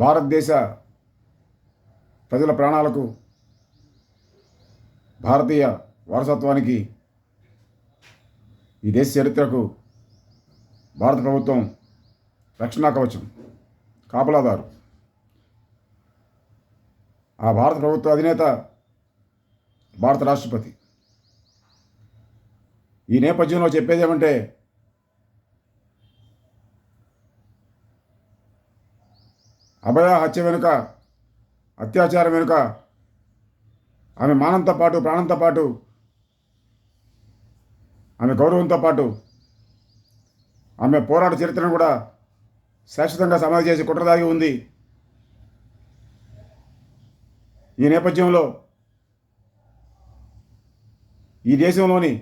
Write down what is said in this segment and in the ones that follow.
భారతదేశ ప్రజల ప్రాణాలకు, భారతీయ వారసత్వానికి, ఈ దేశ చరిత్రకు భారత ప్రభుత్వం రక్షణా కవచం, కాపలాదారు. ఆ భారత ప్రభుత్వ అధినేత భారత రాష్ట్రపతి. ఈ నేపథ్యంలో చెప్పేదేమంటే, అభయ హత్య వెనుక, అత్యాచారం వెనుక ఆమె మానంతో పాటు, ప్రాణంతో పాటు, ఆమె గౌరవంతో పాటు ఆమె పోరాట చరిత్రను కూడా శాశ్వతంగా సమాధి చేసి కుట్రదాగి ఉంది. ఈ నేపథ్యంలో ఈ దేశంలోని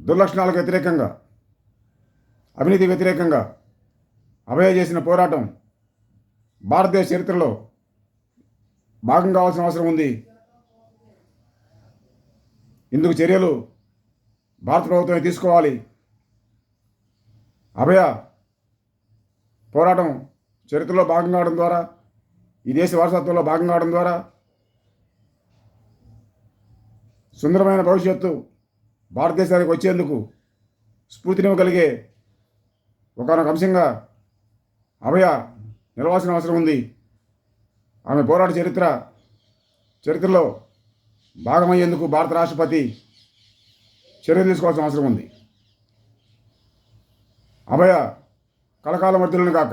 దుర్లక్షణాలకు వ్యతిరేకంగా, అవినీతి వ్యతిరేకంగా అభయ చేసిన పోరాటం భారతదేశ చరిత్రలో భాగం కావాల్సిన అవసరం ఉంది. ఇందుకు చర్యలు భారత ప్రభుత్వమే తీసుకోవాలి. అభయ పోరాటం చరిత్రలో భాగం కావడం ద్వారా, ఈ దేశ వారసత్వంలో భాగం కావడం ద్వారా సుందరమైన భవిష్యత్తు భారతదేశానికి వచ్చేందుకు స్ఫూర్తినివ్వగలిగే ఒకనొక అంశంగా అభయ నిలవాల్సిన అవసరం ఉంది. ఆమె పోరాట చరిత్రలో భాగమయ్యేందుకు భారత రాష్ట్రపతి చర్యలు తీసుకోవాల్సిన అవసరం ఉంది. అభయ కలకాలం వర్ధిల్లును గాక.